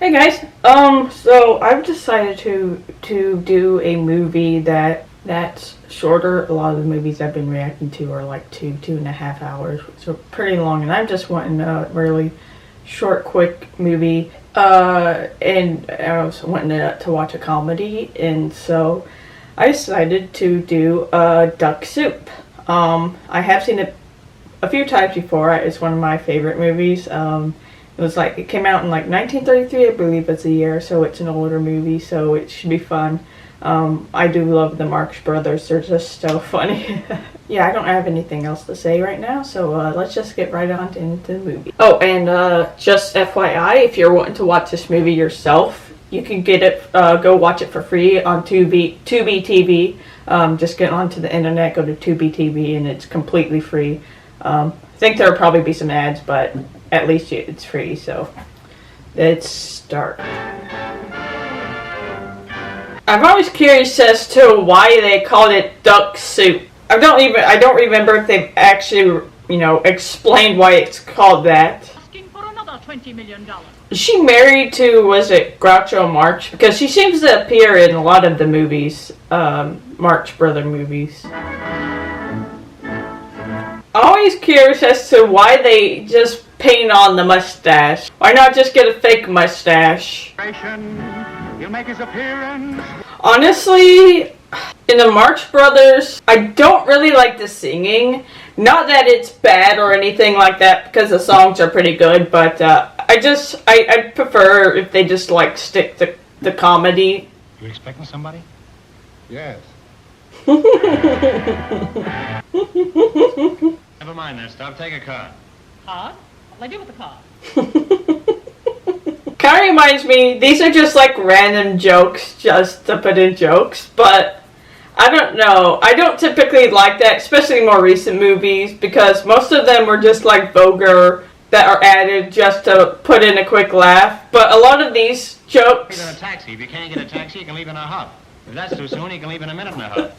Hey guys, so I've decided to do a movie that's shorter. A lot of the movies I've been reacting to are like 2.5 hours, so pretty long. And I'm just wanting a really short, quick movie. And I was wanting to watch a comedy, and so I decided to do Duck Soup. I have seen it a few times before. It's one of my favorite movies. It came out in like 1933, I believe it's the year, so it's an older movie, so it should be fun. I do love the Marx Brothers, they're just so funny. Yeah, I don't have anything else to say right now, so let's just get right on into the movie. Oh, and just FYI, if you're wanting to watch this movie yourself, you can get it, go watch it for free on Tubi TV. Just get onto the internet, go to Tubi TV, and it's completely free. I think there'll probably be some ads, but at least it's free, so let's start. I'm always curious as to why they called it Duck Soup. I don't remember if they've actually, explained why it's called that. Asking for another $20 million. Is she married to, was it Groucho Marx? Because she seems to appear in a lot of the movies, Marx Brother movies. Always curious as to why they just paint on the mustache. Why not just get a fake mustache? He'll make his appearance. Honestly, in the Marx Brothers, I don't really like the singing. Not that it's bad or anything like that, because the songs are pretty good, but I prefer if they just stick to the comedy. You expecting somebody? Yes. Never mind that stuff. Take a card. Card? What'll I do with the card? Kind of reminds me, these are just random jokes just to put in jokes, but I don't know. I don't typically like that, especially more recent movies, because most of them were just vulgar that are added just to put in a quick laugh. But a lot of these jokes... Get in a taxi. If you can't get a taxi, you can leave in a huff. If that's too soon, you can leave in a minute and a half.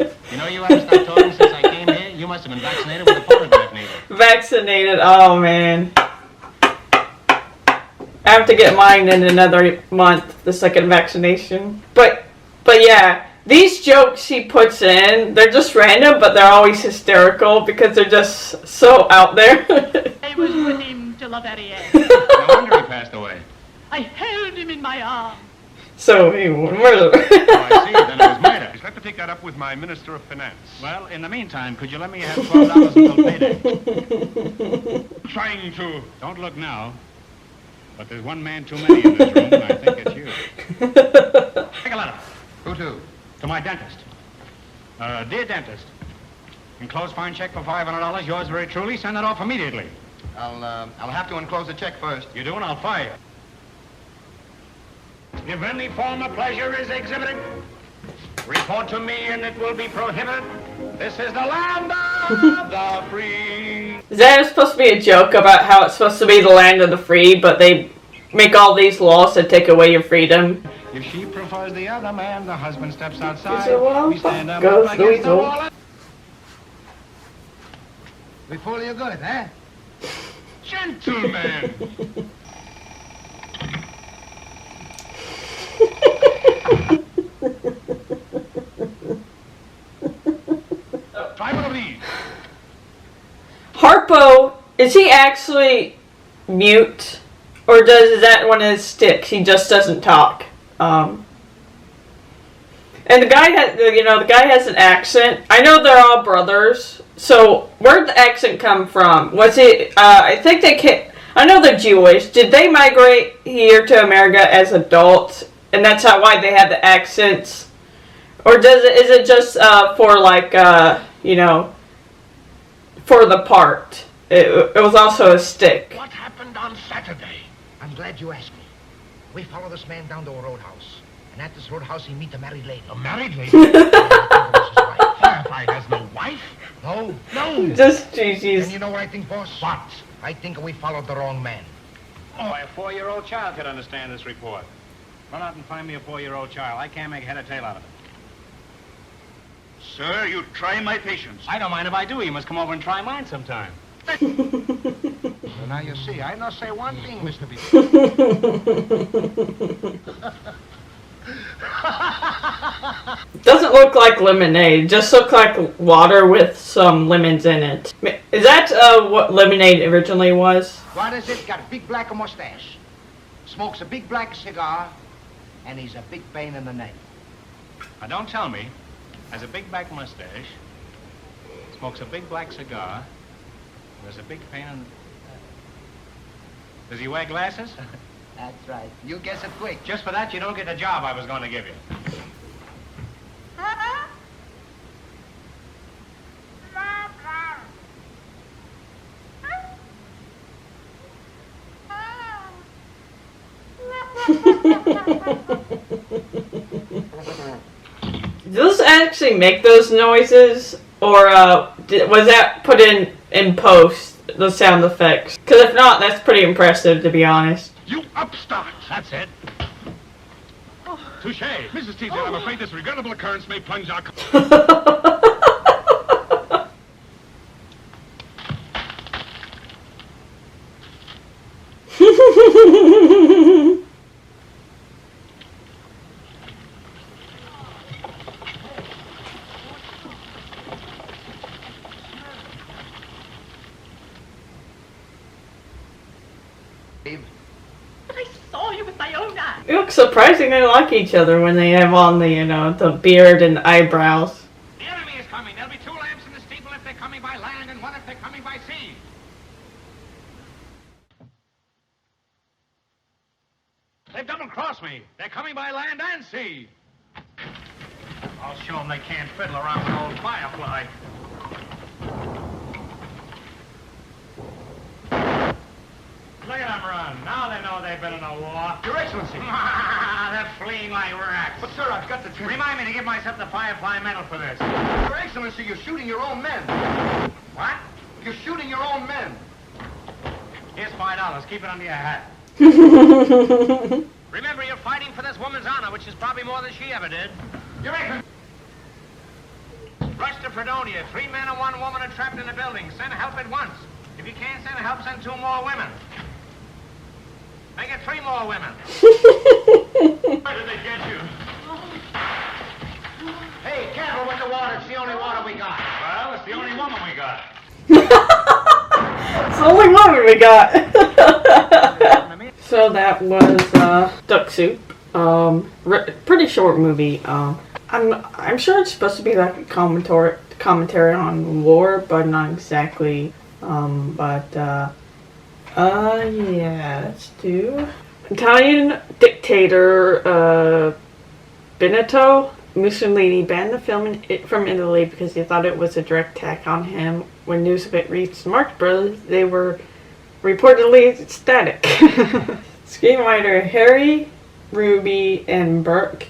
You haven't stopped talking since I came here. You must have been vaccinated with a photograph needle. Vaccinated? Oh, man. I have to get mine in another month, the second vaccination. But yeah, these jokes he puts in, they're just random, but they're always hysterical because they're just so out there. I was with him till the very end. No wonder he passed away. I held him in my arms. So he was murdered. Oh, I see. Then it was murder. I'd like to take that up with my Minister of Finance. Well, in the meantime, could you let me have $12 until payday? Trying to... Don't look now. But there's one man too many in this room, and I think it's you. Take a letter. Who to? To my dentist. Dear dentist, enclosed fine check for $500. Yours very truly. Send that off immediately. I'll have to enclose the check first. You do, and I'll fire you. If any form of pleasure is exhibited, report to me and it will be prohibited. This is the land of the free. Is that supposed to be a joke about how it's supposed to be the land of the free, but they make all these laws that take away your freedom? If she prefers the other man, the husband steps outside. Is it well? We stand up Goes against the Louisville. wall. We fool you good, eh? Gentlemen! Try one of these. Harpo, is he actually mute? Or is that one of his sticks? He just doesn't talk. And the guy has an accent. I know they're all brothers. So where'd the accent come from? Was it, I know they're Jewish. Did they migrate here to America as adults? And that's why they have the accents? Or is it just for for the part? It was also a stick. What happened on Saturday? I'm glad you asked me. We follow this man down to a roadhouse. And at this roadhouse, he meet a married lady. A married lady? Firefight has no wife? No. Just GG's. And you know what I think, boss? What? I think we followed the wrong man. Oh, a 4-year-old child could understand this report. Run out and find me a 4-year-old child. I can't make head or tail out of it. Sir, you try my patience. I don't mind if I do. You must come over and try mine sometime. So now you see, I not say one thing, Mr. B. Doesn't look like lemonade. It just looks like water with some lemons in it. Is that what lemonade originally was? What is it? Got a big black mustache. Smokes a big black cigar. And he's a big pain in the neck. Now, don't tell me. Has a big black mustache, smokes a big black cigar, there's a big pain in... Does he wear glasses? That's right. You guess it quick. Just for that, you don't get the job I was going to give you. Does this actually make those noises, or was that put in post, the sound effects? Because if not, that's pretty impressive, to be honest. You upstart! That's it. Touche. Mrs. Teasdale, I'm afraid this regrettable occurrence may plunge our... But I saw you with my own eyes. They look surprisingly like each other when they have on the, the beard and eyebrows. The enemy is coming. There'll be 2 lamps in the steeple if they're coming by land and 1 if they're coming by sea. They've double-crossed me. They're coming by land and sea. I'll show them they can't fiddle around with old Firefly. Look at them run. Now they know they've been in a war. Your Excellency. They're fleeing like rats. But, sir, I've got to... Remind me to give myself the Firefly medal for this. Your Excellency, you're shooting your own men. What? You're shooting your own men. Here's $5. Keep it under your hat. Remember, you're fighting for this woman's honor, which is probably more than she ever did. Your Excellency. Rush to Fredonia. 3 men and 1 woman are trapped in the building. Send help at once. If you can't send help, send 2 more women. Make it 3 more women. Where did they get you? Hey, careful with the water. It's the only water we got. Well, it's the only woman we got. It's the only one we got. So that was Duck Soup. Pretty short movie. I'm sure it's supposed to be like a commentary on war, but not exactly. Yeah, let's do Italian dictator Benito Mussolini banned the film from Italy because he thought it was a direct attack on him. When news of it reached the Marx Brothers, they were reportedly ecstatic. Screenwriter Harry Ruby and Burke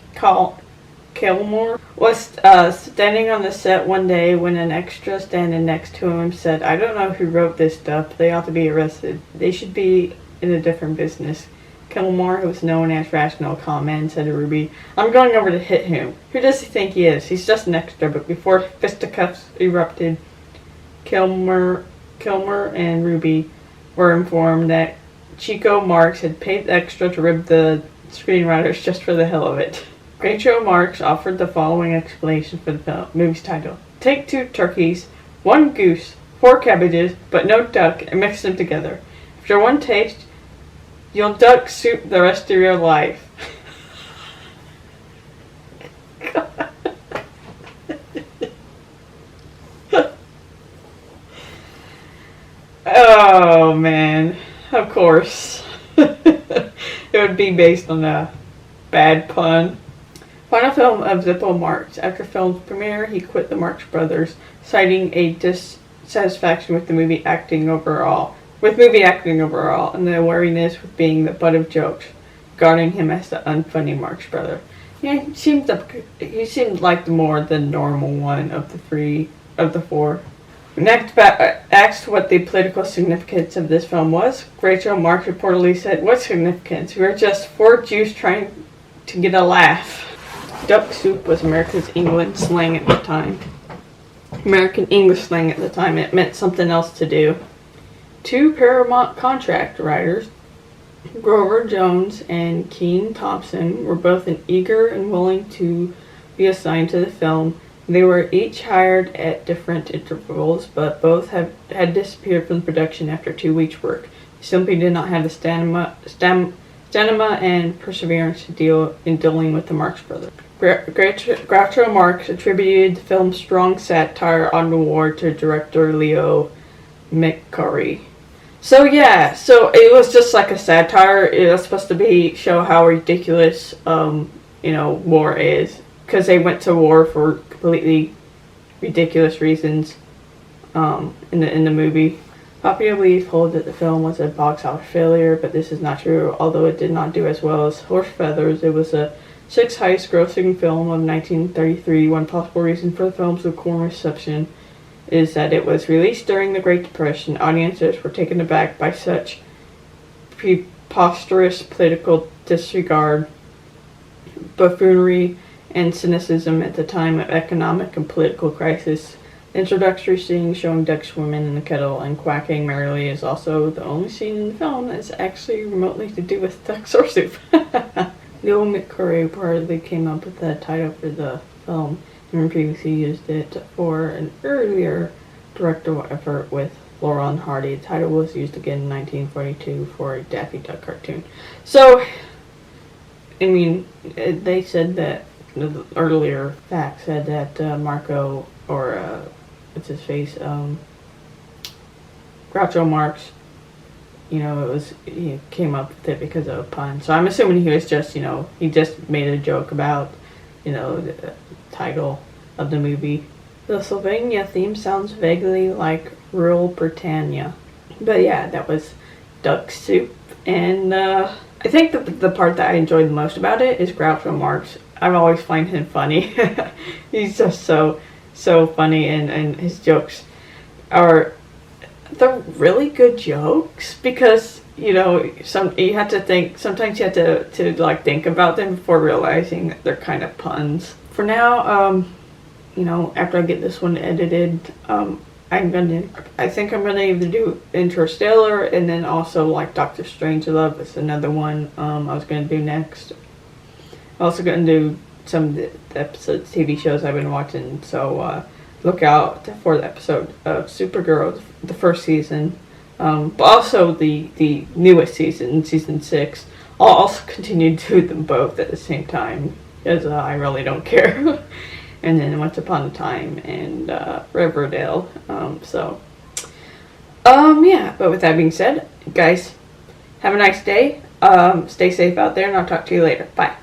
Kilmore was standing on the set one day when an extra standing next to him said, "I don't know who wrote this stuff. They ought to be arrested. They should be in a different business." Kilmore, who was known as Rational Comment, said to Ruby, "I'm going over to hit him. Who does he think he is? He's just an extra." But before fisticuffs erupted, Kilmer and Ruby were informed that Chico Marx had paid the extra to rib the screenwriters just for the hell of it. Groucho Marx offered the following explanation for the movie's title. Take 2 turkeys, 1 goose, 4 cabbages, but no duck, and mix them together. After 1 taste, you'll duck soup the rest of your life. Oh man, of course. It would be based on a bad pun. Final film of Zippo Marx. After film's premiere, he quit the Marx Brothers, citing a dissatisfaction with movie acting overall, and the wariness with being the butt of jokes, regarding him as the unfunny Marx brother. Yeah, he seemed like the more than normal one of the 4. Next, asked what the political significance of this film was. Groucho Marx reportedly said, "What significance? We were just 4 Jews trying to get a laugh." Duck soup was American English slang at the time. It meant something else to do. 2 Paramount contract writers, Grover Jones and Keene Thompson, were both eager and willing to be assigned to the film. They were each hired at different intervals, but both had disappeared from production after 2 weeks' work. They simply did not have the stamina and perseverance to dealing with the Marx Brothers. Groucho Marx attributed the film's strong satire on the war to director Leo McCarey. So yeah, so it was just like a satire. It was supposed to show how ridiculous, war is, because they went to war for completely ridiculous reasons. In the movie, popular belief holds that the film was a box office failure, but this is not true. Although it did not do as well as Horse Feathers, it was a sixth highest grossing film of 1933. One possible reason for the film's lukewarm reception is that it was released during the Great Depression. Audiences were taken aback by such preposterous political disregard, buffoonery, and cynicism at the time of economic and political crisis. The introductory scene showing ducks swimming in the kettle and quacking merrily is also the only scene in the film that is actually remotely to do with ducks or soup. Leo McCarey reportedly came up with the title for the film and previously used it for an earlier directorial effort with Laurel and Hardy. The title was used again in 1942 for a Daffy Duck cartoon. So, I mean, they said that, the earlier fact said that Marco, or what's his face, Groucho Marx, he came up with it because of a pun. So I'm assuming he was just, he just made a joke about, the title of the movie. The Sylvania theme sounds vaguely like rural Britannia. But yeah, that was duck soup. And I think the part that I enjoyed the most about it is Groucho Marx. I've always find him funny. He's just so funny, and his jokes they're really good jokes, because you have to think, sometimes you have to like think about them before realizing that they're kind of puns. For now, after I get this one edited, I think I'm gonna either do Interstellar, and then also like Doctor Strangelove is another one I was gonna do next. I'm also gonna do some of the episodes, TV shows I've been watching, so look out for the episode of Supergirl, the first season, but also the newest season, season 6. I'll also continue to do them both at the same time, because I really don't care. And then Once Upon a Time and Riverdale. Yeah. But with that being said, guys, have a nice day. Stay safe out there, and I'll talk to you later. Bye.